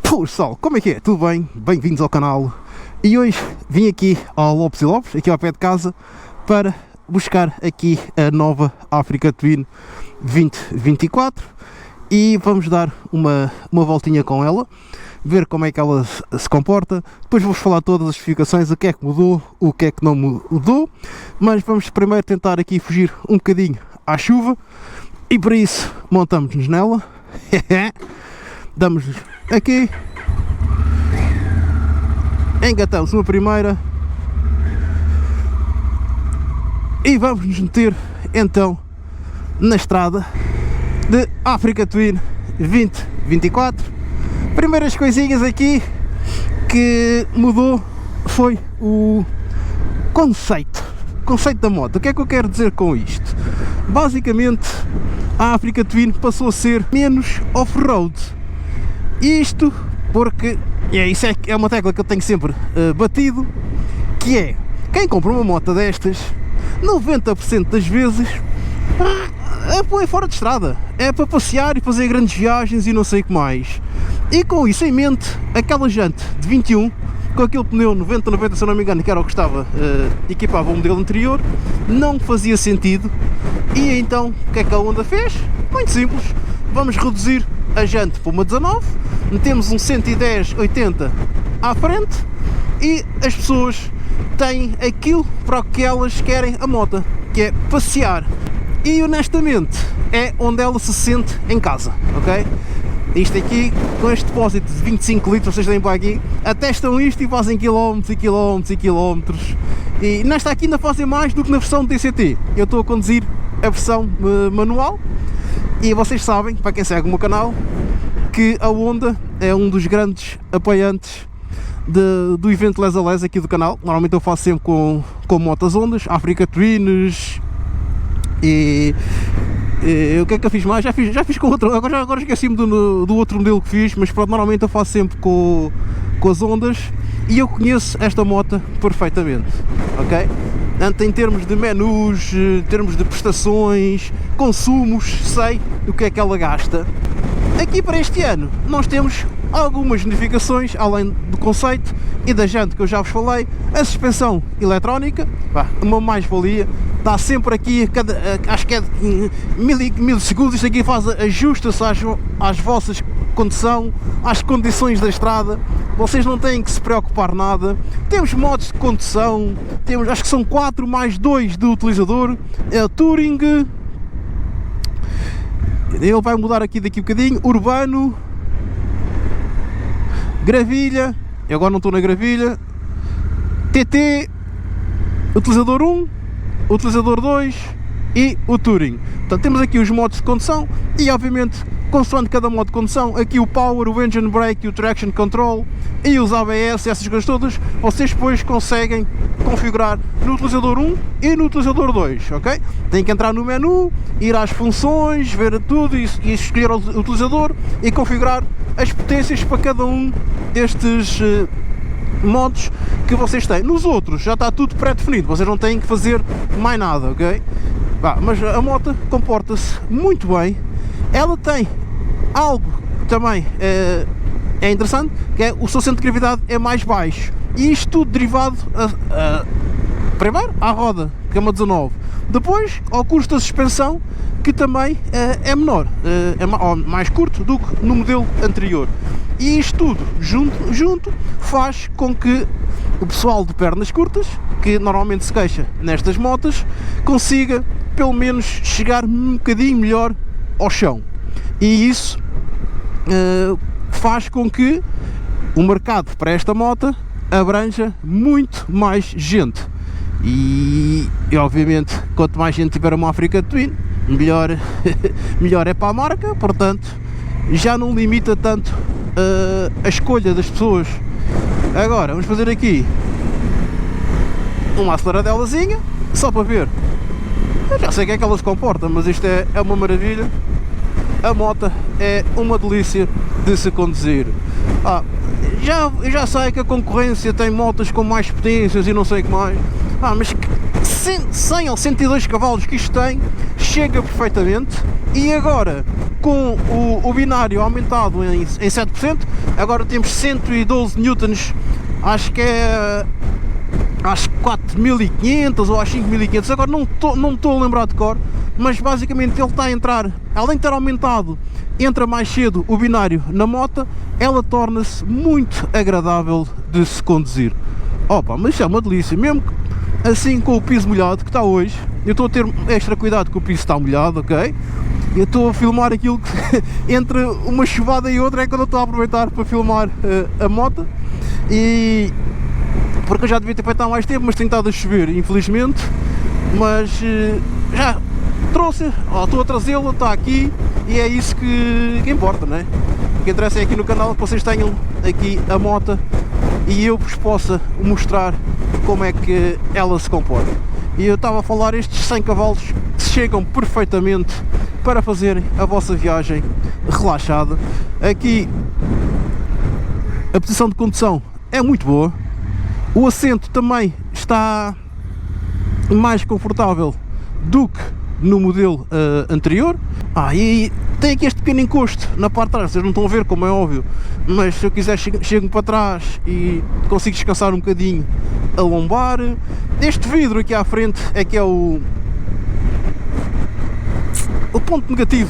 Pessoal, como é que é? Tudo bem? Bem-vindos ao canal. E hoje vim aqui ao Lopes e Lopes, aqui ao pé de casa, para buscar aqui a nova Africa Twin 2024 e vamos dar uma voltinha com ela, ver como é que ela se comporta. Depois vou-vos falar todas as especificações, o que é que mudou, o que é que não mudou, mas vamos primeiro tentar aqui fugir um bocadinho à chuva e para isso montamos-nos nela. Damos-nos aqui, engatamos uma primeira e vamos nos meter então na estrada de Africa Twin 2024. Primeiras coisinhas aqui que mudou foi o conceito da moto. O que é que eu quero dizer com isto? Basicamente a Africa Twin passou a ser menos off-road. Isto porque isso é uma tecla que eu tenho sempre batido, que é, quem compra uma moto destas 90% das vezes é fora de estrada, é para passear e fazer grandes viagens e não sei o que mais. E com isso em mente, aquela jante de 21 com aquele pneu 90-90, se eu não me engano, que era o que estava equipava o modelo anterior, não fazia sentido. E então o que é que a Honda fez? Muito simples, vamos reduzir a jante para uma 19, metemos um 110-80 à frente e as pessoas têm aquilo para o que elas querem a moto, que é passear. E honestamente é onde ela se sente em casa, ok? Isto aqui, com este depósito de 25 litros, vocês têm para aqui, atestam isto e fazem quilómetros e quilómetros e quilómetros. E nesta aqui ainda fazem mais do que na versão DCT. Eu estou a conduzir a versão manual e vocês sabem, para quem segue o meu canal, que a Honda é um dos grandes apoiantes do evento Les a Les aqui do canal. Normalmente eu faço sempre com motas Hondas, Africa Twins e o que é que eu fiz mais? Já fiz com outro, agora esqueci-me do outro modelo que fiz, mas pronto, normalmente eu faço sempre com as Hondas e eu conheço esta moto perfeitamente, ok? Tanto em termos de menus, em termos de prestações, consumos, sei o que é que ela gasta. Aqui para este ano nós temos algumas modificações, além do conceito e da jante que eu já vos falei. A suspensão eletrónica, uma mais-valia, está sempre aqui, acho que é de milissegundos, isto aqui ajusta-se às vossas condução, às condições da estrada, vocês não têm que se preocupar nada. Temos modos de condução, temos, acho que são 4 mais 2 do utilizador, é o Touring, ele vai mudar aqui daqui a bocadinho, urbano, gravilha, eu agora não estou na gravilha, TT, utilizador 1, utilizador 2 e o Touring. Portanto, temos aqui os modos de condução e obviamente, consoante cada modo de condução, aqui o Power, o Engine Brake, o Traction Control e os ABS, essas coisas todas, vocês depois conseguem configurar no utilizador 1 e no utilizador 2, ok? Tem que entrar no menu, ir às funções, ver tudo e escolher o utilizador e configurar as potências para cada um destes modos que vocês têm. Nos outros já está tudo pré-definido, vocês não têm que fazer mais nada, ok? Mas a moto comporta-se muito bem. Ela tem algo que também é interessante, que é o seu centro de gravidade é mais baixo e isto tudo derivado primeiro à roda, que é uma 19, depois ao custo da suspensão, que também é menor, é mais curto do que no modelo anterior. E isto tudo junto faz com que o pessoal de pernas curtas, que normalmente se queixa nestas motas, consiga pelo menos chegar um bocadinho melhor ao chão. E isso faz com que o mercado para esta moto abranja muito mais gente. E obviamente, quanto mais gente tiver uma Africa Twin, melhor é para a marca, portanto já não limita tanto a escolha das pessoas. Agora vamos fazer aqui uma aceleradelazinha só para ver. Eu já sei que é que ela se comporta, mas isto é uma maravilha. A moto é uma delícia de se conduzir. Eu já sei que a concorrência tem motos com mais potências e não sei o que mais, mas 100 ou 102 cavalos que isto tem, chega perfeitamente. E agora, com o binário aumentado em 7%, agora temos 112 newtons, acho que é às 4500 ou às 5500, agora não me estou a lembrar de cor, mas basicamente ele está a entrar, além de ter aumentado, entra mais cedo o binário na moto, ela torna-se muito agradável de se conduzir. Opa, mas é uma delícia, mesmo assim com o piso molhado que está hoje. Eu estou a ter extra cuidado que o piso está molhado, ok? Eu estou a filmar aquilo que entre uma chuvada e outra é quando eu estou a aproveitar para filmar a moto. E porque eu já devia ter feito há mais tempo, mas tem estado a chover, infelizmente. Mas já trouxe, estou a trazê-la, está aqui e é isso que importa, não é? O que interessa é aqui no canal que vocês tenham aqui a moto e eu vos possa mostrar como é que ela se comporta. E eu estava a falar, estes 100 cavalos chegam perfeitamente para fazerem a vossa viagem relaxada. Aqui a posição de condução é muito boa, o assento também está mais confortável do que no modelo anterior. E tem aqui este pequeno encosto na parte de trás, vocês não estão a ver, como é óbvio, mas se eu quiser chego para trás e consigo descansar um bocadinho a lombar. Este vidro aqui à frente é que é o ponto negativo,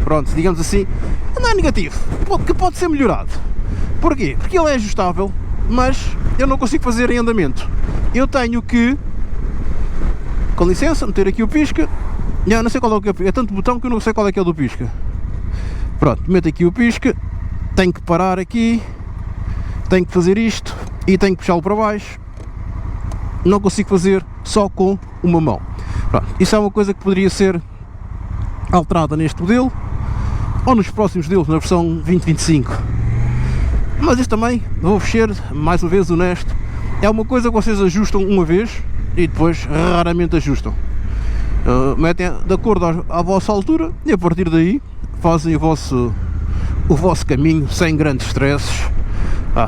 pronto, digamos assim. Não é negativo, que pode ser melhorado. Porquê? Porque ele é ajustável, mas eu não consigo fazer em andamento. Eu tenho que, com licença, meter aqui o pisca. Não sei qual é o que é tanto botão que eu não sei qual é que é o do pisca. Pronto, meto aqui o pisca, tenho que parar aqui, tenho que fazer isto e tenho que puxá-lo para baixo. Não consigo fazer só com uma mão. Pronto, isso é uma coisa que poderia ser alterada neste modelo ou nos próximos modelos, na versão 2025. Mas isto também, vou-vos ser mais uma vez honesto, é uma coisa que vocês ajustam uma vez e depois raramente ajustam. Metem de acordo à vossa altura e a partir daí fazem o vosso caminho sem grandes stresses.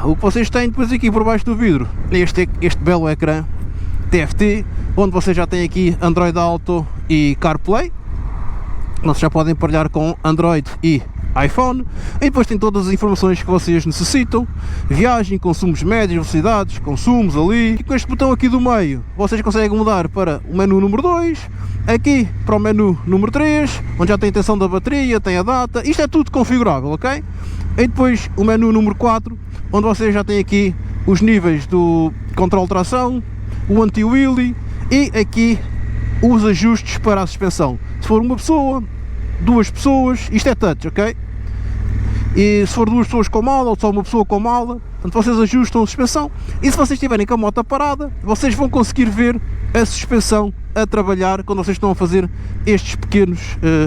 O que vocês têm depois aqui por baixo do vidro, este belo ecrã TFT, onde vocês já têm aqui Android Auto e CarPlay. Vocês já podem partilhar com Android e iPhone, e depois tem todas as informações que vocês necessitam: viagem, consumos médios, velocidades, consumos ali. E com este botão aqui do meio vocês conseguem mudar para o menu número 2, aqui para o menu número 3, onde já tem a tensão da bateria, tem a data, isto é tudo configurável, ok? E depois o menu número 4, onde vocês já têm aqui os níveis do controle de tração, o anti-wheelie e aqui os ajustes para a suspensão. Se for uma pessoa, duas pessoas, isto é touch, ok? E se for duas pessoas com mala ou só uma pessoa com mala, portanto vocês ajustam a suspensão. E se vocês estiverem com a moto parada, vocês vão conseguir ver a suspensão a trabalhar quando vocês estão a fazer estes pequenos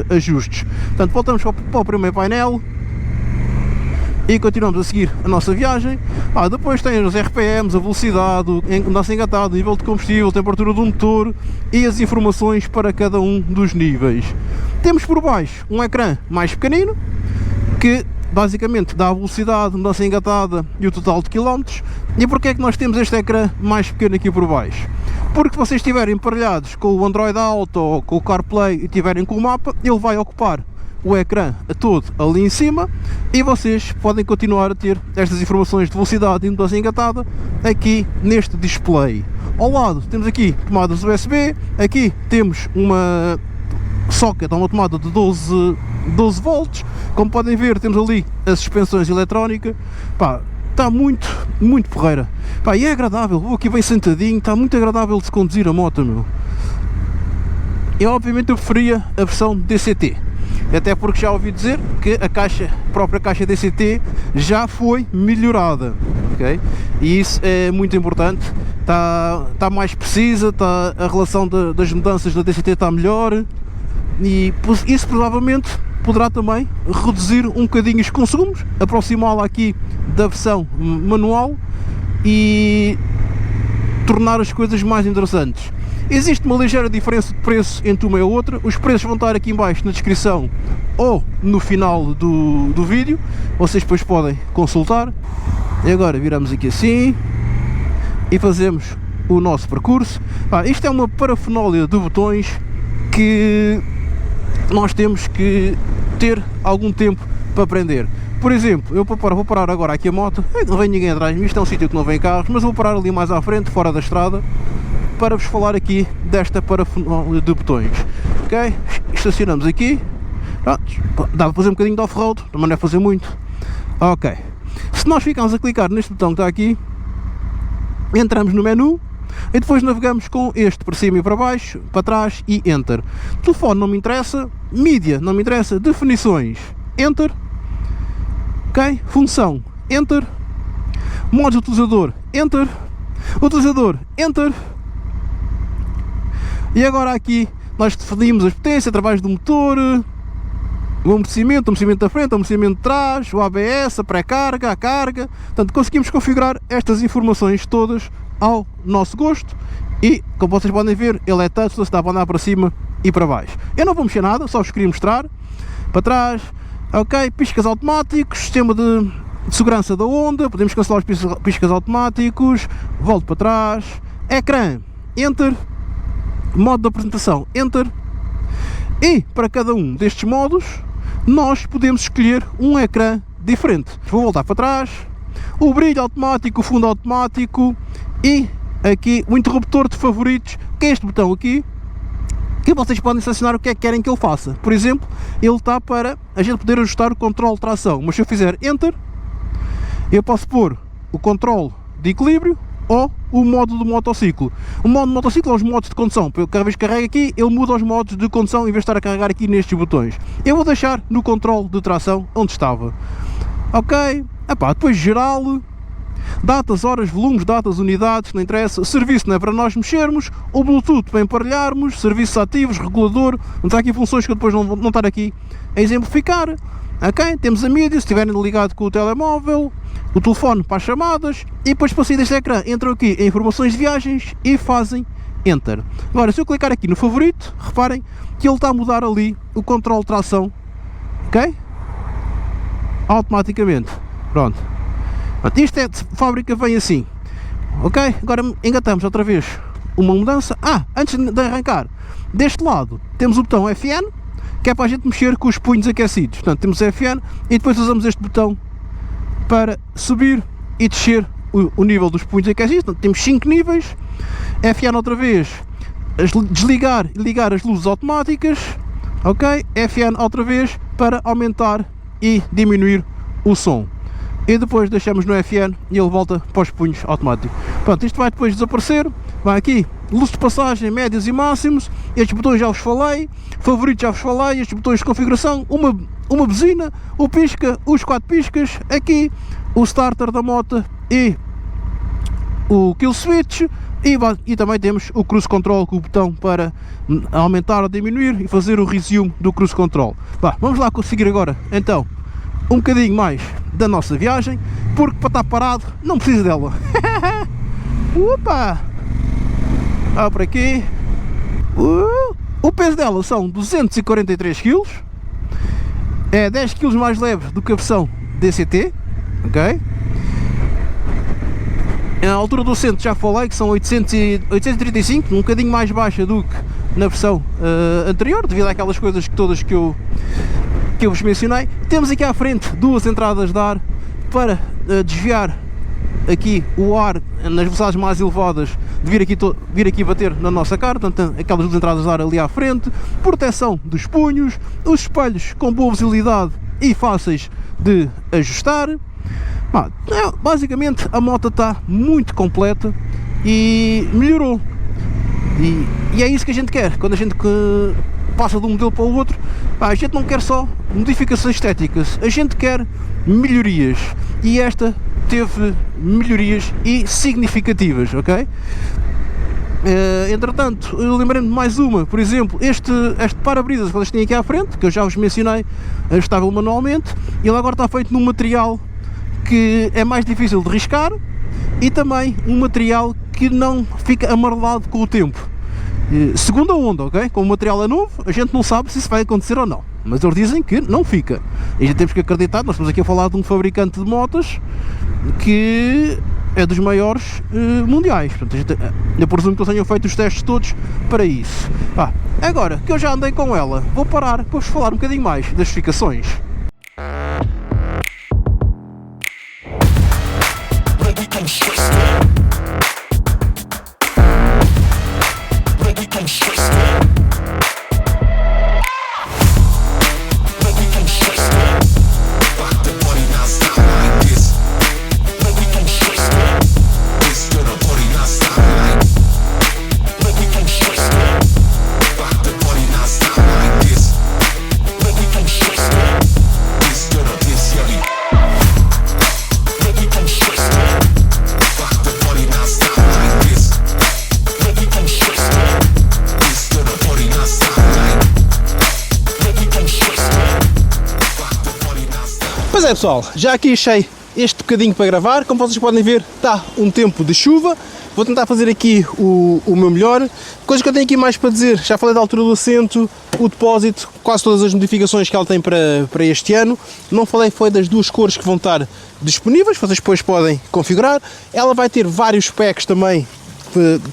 ajustes. Portanto, voltamos para o primeiro painel e continuamos a seguir a nossa viagem. Depois tem os RPMs, a velocidade, o nosso engatado, nível de combustível, temperatura do motor e as informações para cada um dos níveis. Temos por baixo um ecrã mais pequenino que basicamente dá a velocidade, mudança engatada e o total de quilómetros. E porquê é que nós temos este ecrã mais pequeno aqui por baixo? Porque se vocês estiverem emparelhados com o Android Auto ou com o CarPlay e estiverem com o mapa, ele vai ocupar o ecrã todo ali em cima e vocês podem continuar a ter estas informações de velocidade e mudança engatada aqui neste display. Ao lado temos aqui tomadas USB, aqui temos uma socket, uma tomada de 12 volts, como podem ver temos ali as suspensões eletrónicas. Está muito porreira, e é agradável, vou aqui bem sentadinho, está muito agradável de se conduzir a moto, meu. Obviamente eu preferia a versão DCT, até porque já ouvi dizer que a própria caixa DCT já foi melhorada, ok? E isso é muito importante, está mais precisa, a relação das mudanças da DCT está melhor e isso provavelmente poderá também reduzir um bocadinho os consumos, aproximá-la aqui da versão manual e tornar as coisas mais interessantes. Existe uma ligeira diferença de preço entre uma e a outra, os preços vão estar aqui em baixo na descrição ou no final do vídeo, vocês depois podem consultar. E agora viramos aqui assim e fazemos o nosso percurso. Isto é uma parafernália de botões que nós temos que ter algum tempo para aprender. Por exemplo, eu vou parar agora aqui a moto, não vem ninguém atrás de mim, isto é um sítio que não vem carros, mas vou parar ali mais à frente, fora da estrada, para vos falar aqui desta parafernália de botões. Ok? Estacionamos aqui, dá para fazer um bocadinho de off-road, também não é fazer muito. Ok, se nós ficarmos a clicar neste botão que está aqui, entramos no menu e depois navegamos com este para cima e para baixo, para trás e Enter. Telefone não me interessa, mídia não me interessa, definições, Enter. Ok, função, Enter. Modos de utilizador, Enter. Utilizador, Enter. E agora aqui nós definimos as potências através do motor, o amortecimento da frente, o amortecimento de trás, o ABS, a pré-carga, a carga. Portanto, conseguimos configurar estas informações todas ao nosso gosto e, como vocês podem ver, ele é touchless, dá para andar para cima e para baixo. Eu não vou mexer nada, só vos queria mostrar. Para trás, ok, piscas automáticos, sistema de segurança da onda, podemos cancelar os piscas automáticos, volto para trás, ecrã, Enter, modo de apresentação, Enter, e para cada um destes modos nós podemos escolher um ecrã diferente. Vou voltar para trás, o brilho automático, o fundo automático e aqui o interruptor de favoritos, que é este botão aqui, que vocês podem selecionar o que é que querem que ele faça. Por exemplo, ele está para a gente poder ajustar o controle de tração, mas se eu fizer Enter, eu posso pôr o controle de equilíbrio ou o modo do motociclo. O modo do motociclo é os modos de condução. Cada vez que carrego aqui, ele muda os modos de condução em vez de estar a carregar aqui nestes botões. Eu vou deixar no controle de tração onde estava. Ok, depois geral, datas, horas, volumes, datas, unidades, não interessa. Serviço não é para nós mexermos. O Bluetooth para emparelharmos. Serviços ativos, regulador. Não há aqui funções que eu depois não estar aqui a exemplificar. Ok, temos a mídia, se estiverem ligado com o telemóvel, o telefone para as chamadas, e depois para sair deste ecrã entram aqui em informações de viagens e fazem Enter. Agora, se eu clicar aqui no favorito, reparem que ele está a mudar ali o controle de tração, ok? Automaticamente. Pronto. Isto é de fábrica, vem assim. Ok? Agora engatamos outra vez uma mudança. Antes de arrancar, deste lado temos o botão FN, que é para a gente mexer com os punhos aquecidos. Portanto, temos FN e depois usamos este botão para subir e descer o nível dos punhos aquecidos. Portanto, temos 5 níveis. FN outra vez, desligar e ligar as luzes automáticas. Ok? FN outra vez para aumentar e diminuir o som. E depois deixamos no FN e ele volta para os punhos automáticos. Pronto, isto vai depois desaparecer. Vai aqui, luz de passagem, médios e máximos. Estes botões já vos falei, favoritos já vos falei, estes botões de configuração, uma buzina, o pisca, os 4 piscas, aqui o starter da moto e o kill switch, e também temos o cruise control com o botão para aumentar ou diminuir e fazer o resume do cruise control. Vamos lá conseguir agora então um bocadinho mais da nossa viagem, porque para estar parado não precisa dela. Opa! Por aqui. O peso dela são 243 kg, é 10 kg mais leve do que a versão DCT, ok? A altura do centro já falei que são 835, um bocadinho mais baixa do que na versão anterior, devido àquelas coisas todas que eu vos mencionei. Temos aqui à frente 2 entradas de ar para desviar aqui o ar nas velocidades mais elevadas de vir aqui bater na nossa cara. Portanto, aquelas 2 entradas de ar ali à frente, proteção dos punhos, os espelhos com boa visibilidade e fáceis de ajustar. Basicamente a moto está muito completa e melhorou, e é isso que a gente quer quando a gente passa de um modelo para o outro. A gente não quer só modificações estéticas, a gente quer melhorias, e esta teve melhorias e significativas, ok? Entretanto, eu lembrei-me de mais uma, por exemplo, este para-brisas que eles têm aqui à frente, que eu já vos mencionei, ajustável manualmente. Ele agora está feito num material que é mais difícil de riscar e também um material que não fica amarelado com o tempo. Segundo a Honda, ok? Como o material é novo, a gente não sabe se isso vai acontecer ou não, mas eles dizem que não fica. E a gente temos que acreditar. Nós estamos aqui a falar de um fabricante de motos que é dos maiores mundiais. Portanto, eu presumo que eles tenham feito os testes todos para isso. Agora que eu já andei com ela, vou parar para vos falar um bocadinho mais das especificações. Pois é, pessoal, já aqui achei este bocadinho para gravar. Como vocês podem ver, está um tempo de chuva. Vou tentar fazer aqui o meu melhor. Coisas que eu tenho aqui mais para dizer, já falei da altura do assento, o depósito, quase todas as modificações que ela tem para este ano. Não falei foi das duas cores que vão estar disponíveis, vocês depois podem configurar. Ela vai ter vários packs também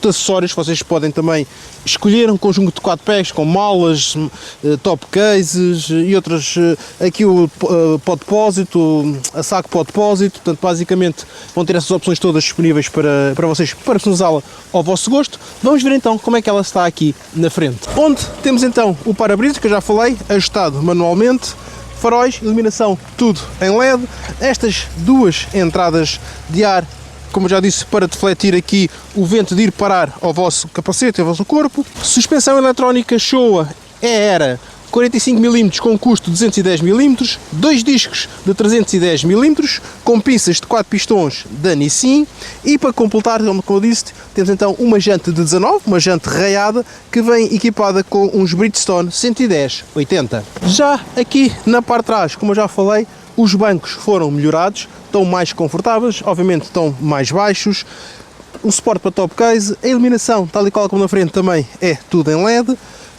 de acessórios, vocês podem também escolher um conjunto de 4 packs com malas, top cases e outras, aqui o para o depósito, a saco para o depósito. Portanto, basicamente vão ter essas opções todas disponíveis para vocês, para personalizá-la ao vosso gosto. Vamos ver então como é que ela está aqui na frente, onde temos então o para-brisa que eu já falei, ajustado manualmente, faróis, iluminação, tudo em LED, estas duas entradas de ar, como já disse, para defletir aqui o vento de ir parar ao vosso capacete, ao vosso corpo. Suspensão eletrónica Showa ERA 45mm com custo de 210mm, dois discos de 310mm, com pinças de 4 pistões da Nissin, e para completar, como eu disse, temos então uma jante de 19, uma jante raiada, que vem equipada com uns Bridgestone 110/80. Já aqui na parte de trás, como eu já falei, os bancos foram melhorados, estão mais confortáveis, obviamente estão mais baixos, um suporte para top case, a iluminação, tal e qual como na frente, também é tudo em LED.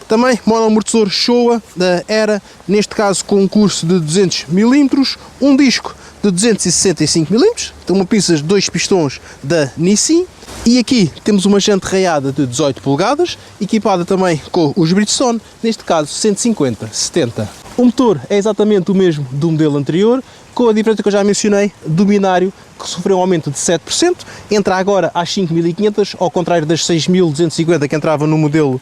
Também monoamortecedor Showa da ERA, neste caso com um curso de 200mm, um disco de 265mm, tem uma pinça de 2 pistões da Nissin, e aqui temos uma jante raiada de 18 polegadas, equipada também com os Bridgestone, neste caso 150/70. O motor é exatamente o mesmo do modelo anterior, com a diferença que eu já mencionei do binário, que sofreu um aumento de 7%, entra agora às 5.500, ao contrário das 6.250 que entrava no modelo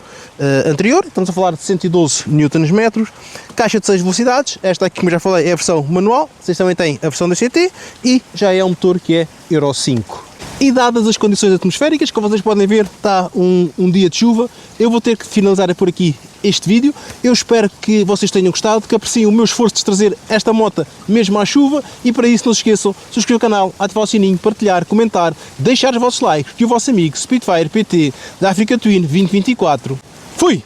anterior. Estamos a falar de 112 Nm, caixa de 6 velocidades, esta aqui, como já falei, é a versão manual, vocês também têm a versão da CT, e já é um motor que é Euro 5. E dadas as condições atmosféricas, como vocês podem ver, está um dia de chuva, eu vou ter que finalizar por aqui este vídeo. Eu espero que vocês tenham gostado, que apreciem o meu esforço de trazer esta moto mesmo à chuva, e para isso não se esqueçam, subscrever o canal, ativar o sininho, partilhar, comentar, deixar os vossos likes, que o vosso amigo Spitfire PT da Africa Twin 2024. Fui!